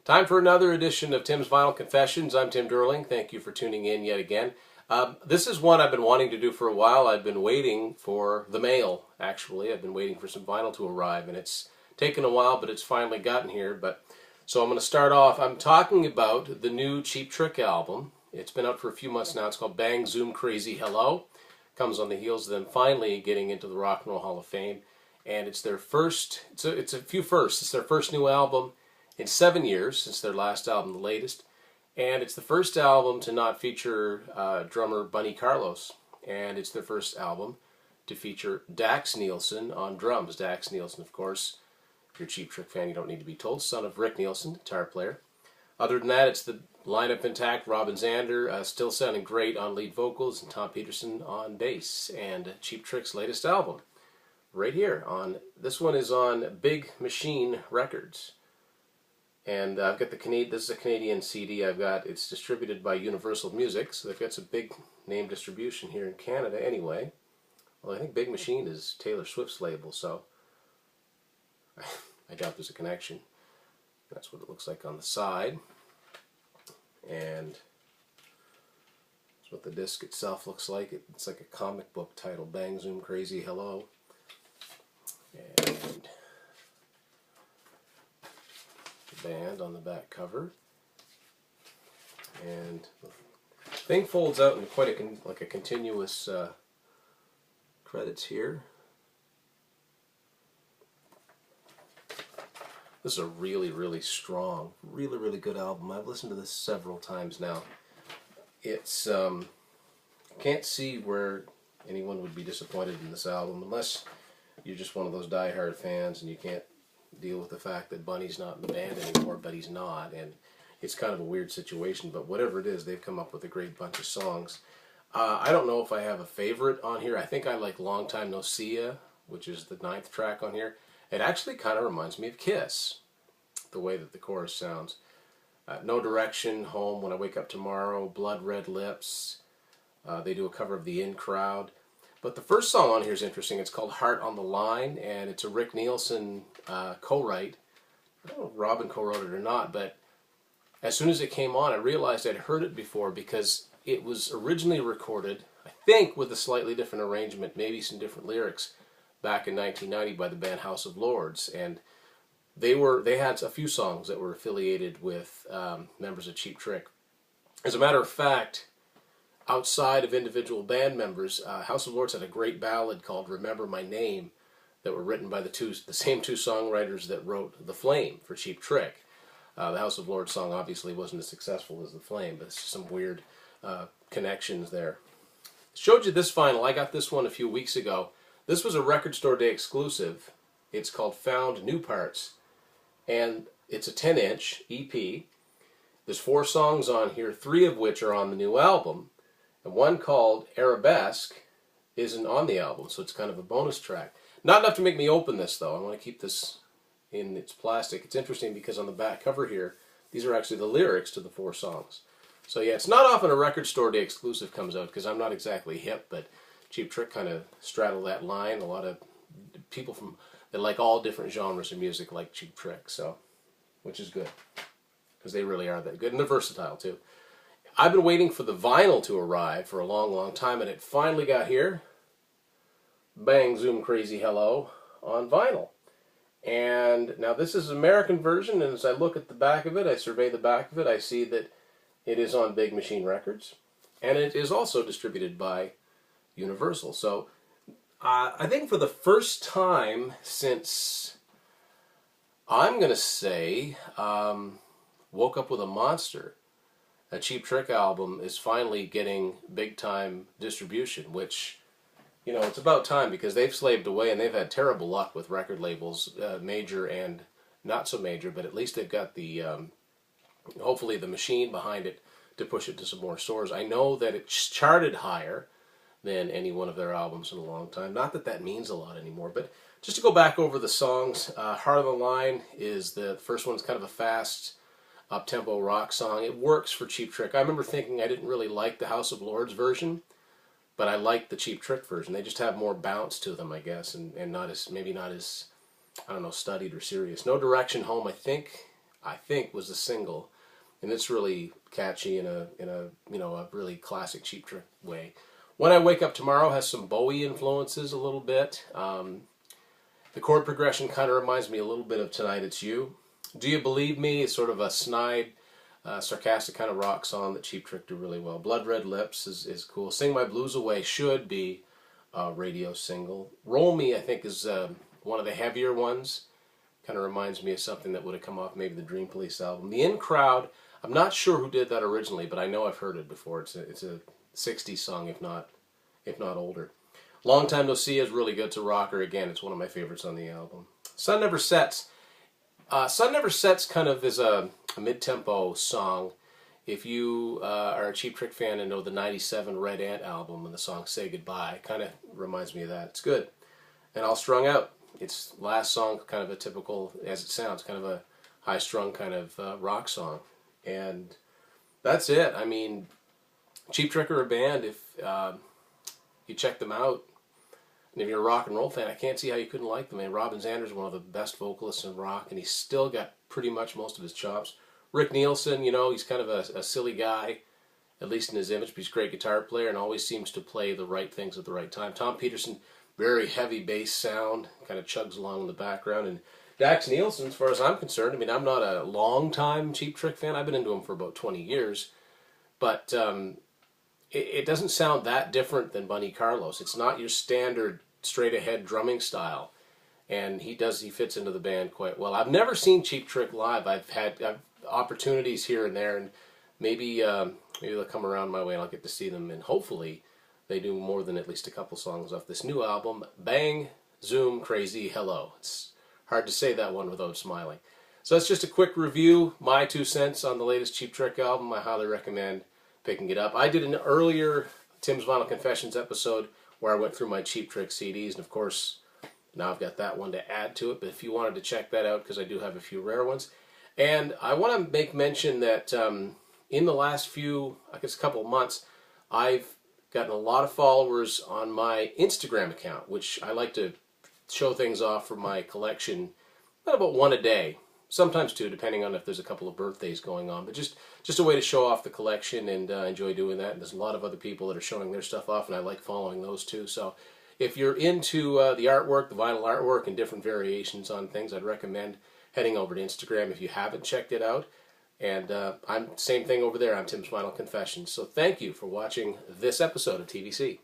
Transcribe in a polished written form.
Time for another edition of Tim's Vinyl Confessions. I'm Tim Durling. Thank you for tuning in yet again. This is one I've been wanting to do for a while. I've been waiting for the mail, actually. I've been waiting for some vinyl to arrive, and it's taken a while, but it's finally gotten here. So I'm going to start off. I'm talking about the new Cheap Trick album. It's been out for a few months now. It's called Bang Zoom Crazy Hello. Comes on the heels of them finally getting into the Rock and Roll Hall of Fame. And it's their first, it's a few firsts. It's their first new album in 7 years since their last album, the latest. And it's the first album to not feature drummer Bunny Carlos. And it's their first album to feature Dax Nielsen on drums. Dax Nielsen, of course, if you're a Cheap Trick fan, you don't need to be told, son of Rick Nielsen, guitar player. Other than that, it's the lineup intact. Robin Zander still sounding great on lead vocals, and Tom Peterson on bass. And Cheap Trick's latest album, right here. This one is on Big Machine Records. And I've got this is a Canadian CD it's distributed by Universal Music, so they've got some big name distribution here in Canada anyway. Well, I think Big Machine is Taylor Swift's label, so I doubt there's a connection. That's what it looks like on the side. And that's what the disc itself looks like. It's like a comic book title, Bang Zoom Crazy Hello. And band on the back cover, and the thing folds out in quite like a continuous credits here. This is a really strong, really good album. I've listened to this several times now. It's can't see where anyone would be disappointed in this album unless you're just one of those die-hard fans and you can't deal with the fact that Bunny's not in the band anymore, but he's not, and it's kind of a weird situation, but whatever it is, they've come up with a great bunch of songs. I don't know if I have a favorite on here. I think I like Long Time No See Ya, which is the 9th track on here. It actually kind of reminds me of Kiss, the way that the chorus sounds. No Direction, Home, When I Wake Up Tomorrow, Blood Red Lips. They do a cover of The In Crowd. But the first song on here is interesting. It's called Heart on the Line, and it's a Rick Nielsen co-write. I don't know if Robin co-wrote it or not, but as soon as it came on, I realized I'd heard it before because it was originally recorded, I think, with a slightly different arrangement, maybe some different lyrics, back in 1990 by the band House of Lords. And they had a few songs that were affiliated with members of Cheap Trick. As a matter of fact, outside of individual band members, House of Lords had a great ballad called Remember My Name that were written by the same two songwriters that wrote The Flame for Cheap Trick. The House of Lords song obviously wasn't as successful as The Flame, but it's some weird connections there. Showed you this vinyl. I got this one a few weeks ago. This was a Record Store Day exclusive. It's called Found New Parts, and it's a 10-inch EP. There's 4 songs on here, 3 of which are on the new album. And one called Arabesque isn't on the album, so it's kind of a bonus track. Not enough to make me open this, though. I want to keep this in its plastic. It's interesting because on the back cover here, these are actually the lyrics to the 4 songs. So yeah, it's not often a Record Store Day exclusive comes out because I'm not exactly hip, but Cheap Trick kind of straddle that line. A lot of people that like all different genres of music like Cheap Trick, so which is good because they really are that good, and they're versatile too. I've been waiting for the vinyl to arrive for a long time, and it finally got here. Bang Zoom Crazy Hello on vinyl. And now this is an American version, and as I look at the back of it, I survey the back of it, I see that it is on Big Machine Records, and it is also distributed by Universal. So I think for the first time since, I'm going to say, Woke Up With a Monster, a Cheap Trick album is finally getting big-time distribution, which, you know, it's about time because they've slaved away and they've had terrible luck with record labels, major and not so major, but at least they've got the, hopefully the machine behind it to push it to some more stores. I know that it's charted higher than any one of their albums in a long time. Not that that means a lot anymore, but just to go back over the songs, Heart on the Line is the first one. It's kind of a fast, up-tempo rock song. It works for Cheap Trick. I remember thinking I didn't really like the House of Lords version, but I like the Cheap Trick version. They just have more bounce to them, I guess, and maybe not as, I don't know, studied or serious. No Direction, Home, I think I think, was the single, and it's really catchy in a a really classic Cheap Trick way. When I Wake Up Tomorrow has some Bowie influences a little bit. The chord progression kind of reminds me a little bit of Tonight It's You. Do You Believe Me is sort of a snide, sarcastic kind of rock song that Cheap Trick do really well. Blood Red Lips is cool. Sing My Blues Away should be a radio single. Roll Me, I think, is one of the heavier ones. Kind of reminds me of something that would have come off maybe the Dream Police album. The In Crowd, I'm not sure who did that originally, but I know I've heard it before. It's a 60s song, if not older. Long Time No See is really good. It's a rocker. Again, it's one of my favorites on the album. Sun Never Sets. Sun Never Sets kind of is a mid-tempo song. If you are a Cheap Trick fan and know the 97 Red Ant album and the song Say Goodbye, kind of reminds me of that. It's good. And All Strung Out. Its last song, kind of a typical, as it sounds, kind of a high-strung kind of rock song. And that's it. I mean, Cheap Trick are a band. If you check them out, and if you're a rock and roll fan, I can't see how you couldn't like them. And Robin Zander is one of the best vocalists in rock, and he's still got pretty much most of his chops. Rick Nielsen, he's kind of a silly guy, at least in his image, but he's a great guitar player and always seems to play the right things at the right time. Tom Peterson, very heavy bass sound, kind of chugs along in the background. And Dax Nielsen, as far as I'm concerned, I mean, I'm not a long-time Cheap Trick fan. I've been into him for about 20 years. But it doesn't sound that different than Bunny Carlos. It's not your standard straight-ahead drumming style. And he fits into the band quite well. I've never seen Cheap Trick live. I've had opportunities here and there, and maybe they'll come around my way and I'll get to see them, and hopefully they do more than at least a couple songs off this new album, Bang, Zoom, Crazy, Hello. It's hard to say that one without smiling. So that's just a quick review, my 2 cents on the latest Cheap Trick album. I highly recommend picking it up. I did an earlier Tim's Vinyl Confessions episode where I went through my Cheap Trick CDs, and of course now I've got that one to add to it, but if you wanted to check that out, because I do have a few rare ones. And I want to make mention that in the last few, I guess a couple of months, I've gotten a lot of followers on my Instagram account, which I like to show things off from my collection, about one a day, sometimes two, depending on if there's a couple of birthdays going on. But just a way to show off the collection, and enjoy doing that. And there's a lot of other people that are showing their stuff off, and I like following those too. So if you're into the artwork, the vinyl artwork, and different variations on things, I'd recommend heading over to Instagram if you haven't checked it out. And I'm same thing over there. I'm Tim's Vinyl Confessions. So thank you for watching this episode of TVC.